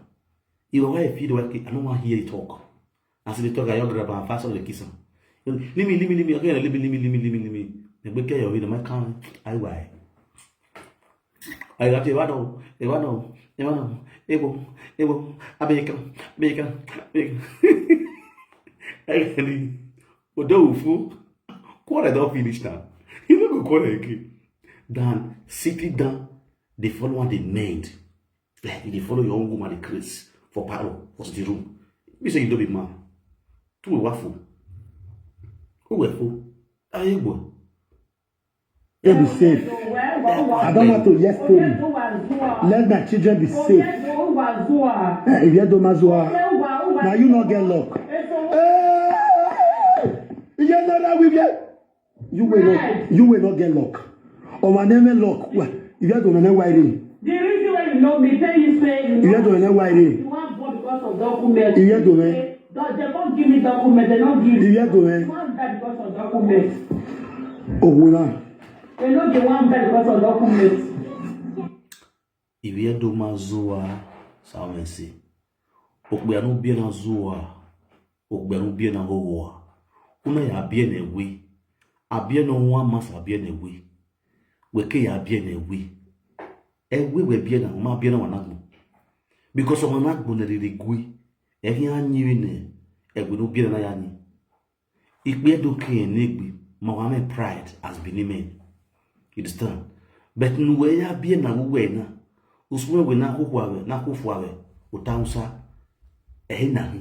if I feel the way I don't want to hear you talk. As they talk, I grab and fast on the kiss. Let me, okay, let me. The big guy over the my count. I got Ewano, able, a bacon. Although, fool, quarter don't finish now. You don't go quarter again. Then, sitting down, they follow what they named. Like, they follow your own woman, the Chris, for Paro, for the room. You say you don't be man. Two waffle. Who were fool? Are you boy? Be safe. I don't want to yes story. Let my children be safe. If you do mazua, now you not get luck. You will not get luck. On my name lock. If you don't know why they. The reason why you know me, tell you say If you don't know why they. you want vote because of documents. If you don't know. They won't give me documents. They don't give. If you don't know. You want that because of documents. Oh, no. They know they want that because of documents. If you do mazua, samensi. Okbeanu bien na zua. Okbeanu bien na hoa. Una ya bien ewe. Abien no one masa bien ewe. Weke ya bien ewe. Ewe we bien na ma bien na wanagbo. Because of wanagbo na rigwe. Ehi anyi ne ewe no bien na yani. Ikbe do ke negbi ma wa me pride as binimen. You understand? But no we ya bien na we na. Uswe we na kokwawe na kofuawe utansa ehi na hi.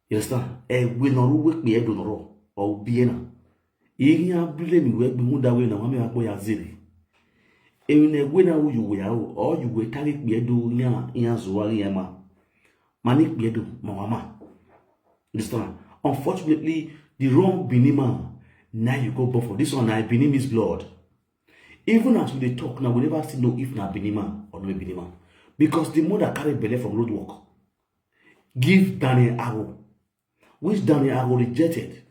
You understand? Ewe no ru we pe edo no ro o bien na. Ihi abule mi we gbe mu da we na wa me agbo ya zeri. Ewi na egwe na wo yuwe ya o yuwe tari pe edo ya zuwari ya ma. Mani pe edo ma wa ma. You understand? Unfortunately, the wrong binima now you go for this one. I binim his blood. Even as we talk now, we never still know if na binima or no binima, because the mother carry belly from road work. Give Daniel Arrow, which Daniel Arrow rejected.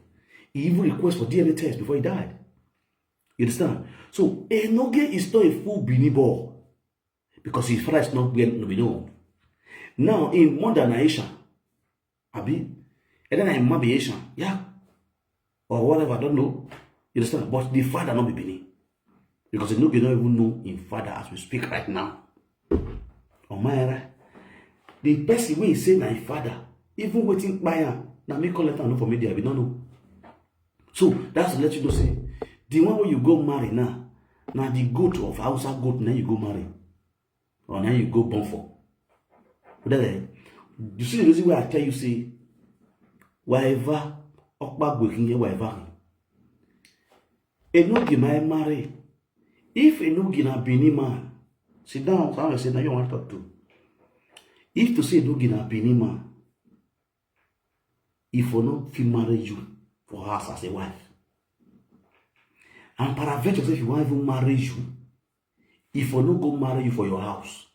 He even requested for DNA test before he died. You understand? So Enogie is not a full binibor because his father is not being known. Now in modern Aisha, Abi, and then I'm maybe Asian, yeah, or whatever, I don't know. You understand? But the father not be Bini. Because the Enogie don't even know in father as we speak right now. Oh my, the person when he say my father, even waiting by now me call letter no for media, we don't know. So that's to let you know say the one where you go marry now the goat of Hausa goat now you go marry. Or now you go born for. You see the reason why I tell you say whatever okpa gwekin ye whatever. Enogie my marry. If Enogie na Bini man, sit down, I say now you want to talk to. If to say Enogie na Bini man, if for not feel marry you for us as a wife. And paraventure if you want even marry you, if for not go marry you for your house.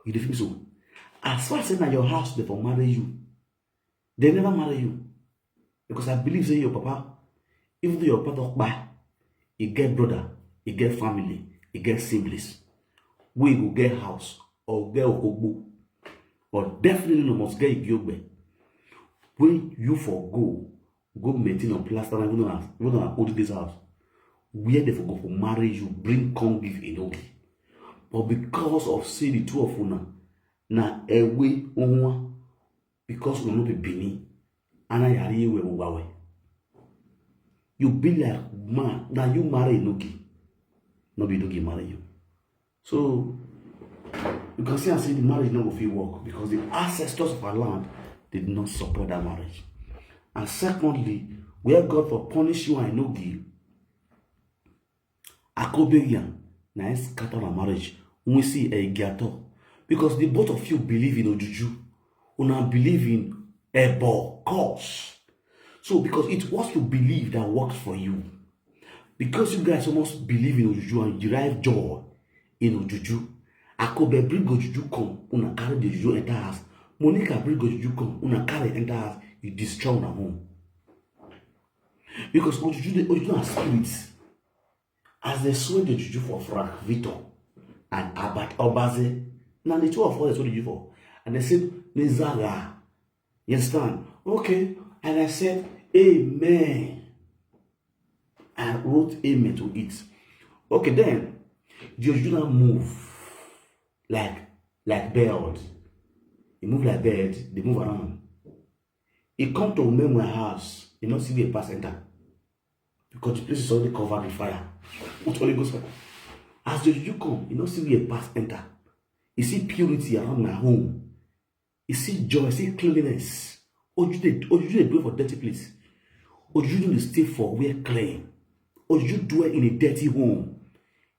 You define so. As far as saying that your house they for marry you, they never marry you. Because I believe say your papa, even though your papa buy, he get brother, he get family, he get siblings. We go get house or get okobo, or definitely no must get igyobe. When you for go maintain on plaster and even on old this house, where they for go for marry you, bring come give Enogie. But because of say the two of una na ewe onwa, because we no be Bini, ana yari we uwawe. You be like man, now you marry Enogie. No be Enogie marry you. So you can see and say the marriage not will work because the ancestors of our land did not support that marriage. And secondly, where God for punish you and Enogie, Akobeghian, na scatter our marriage. We see a gato. Because the both of you believe in Ojuju, una believe in Ebo, cause. So because it was you believe that works for you. Because you guys almost believe in Ojuju and derive joy in Ojuju, Akobe bring Ojuju come, una carry the Ojuju enter house. Monica bring Ojuju come, una carry enter house, you destroy una home. Because Ojuju are spirits. As they sold the Ojuju for Frank, Victor, and Abat Obaze, now the two of us sold the Ojuju for. And they said, Nizaga. You understand? Okay. And I said, Amen. I wrote amen to it. Okay, then the Ojuju now move like bird. They move like bird, they move around. He come to Umenwan house, you not see the pass enter. Because the place is already covered with fire. With Holy Ghost fire. As the Ojuju come, you not see the pass enter. You see purity around my home. You see joy, you see cleanliness. Ojuju they do it for dirty place. Ojuju they stay for where clean. Ojuju do it in a dirty home.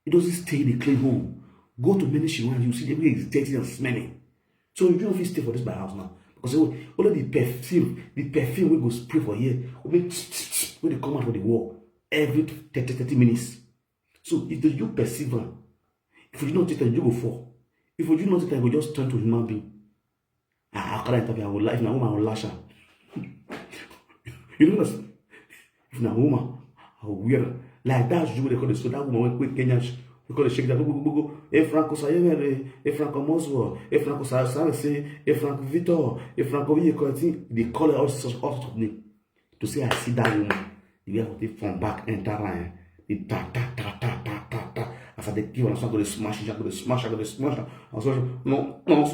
It doesn't stay in a clean home. Go to many shrines, you see everywhere is dirty and smelling. So you don't stay for this by house now. Because only the perfume we go spray for here, when they come out for the wall. every 30 minutes. So if you perceive her, if you do not take time, you go fall. If you do not take time, you go just turn to human being. How can I interview? I will lash. Now woman, I will lash her. You know what? If na woman, I will wear her. Like that, you will call the so that woman went quick Kenya. We call the shake that go. Franco Sayevere, Franco Moswo, Franco Sayevere, Franco Victor, Franco Villacoti. They call her all sorts of names to say I see that woman. You have to take from back enter line. The ta. After the kill, I'm going to smash it. I'm going to smash. I'm so no, oh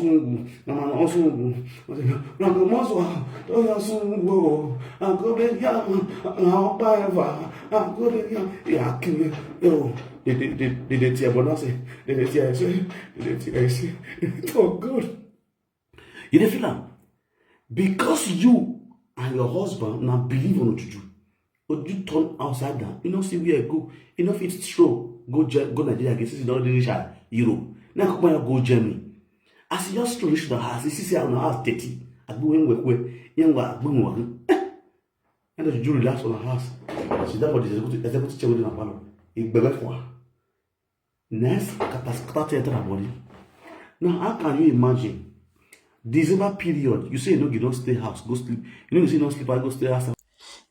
God. You didn't feel that? Because you and your husband now believe on what you do. But you turn outside down. You know, see where I go. You know, if it's true. Go Nigeria against this is Europe. Now come on, go Germany. As you just reach the house, this is our house 30. I go in where young one. And the jury relax on the house. So that what is executive chair within a panel. It bebe for her. Next, catastrophe enter her body. Now, how can you imagine? December period, you say no, you don't stay house, go sleep. You know, you say no sleep, I go stay house.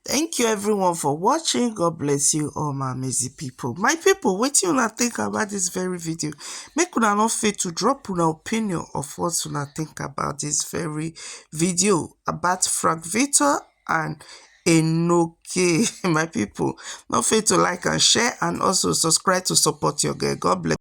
Thank you everyone for watching. God bless you all my amazing people. My people, what you think about this very video? Make una not fail to drop una opinion of what you think about this very video about Frank Victor and Enogie. My people, not fail to like and share and also subscribe to support your girl. God bless.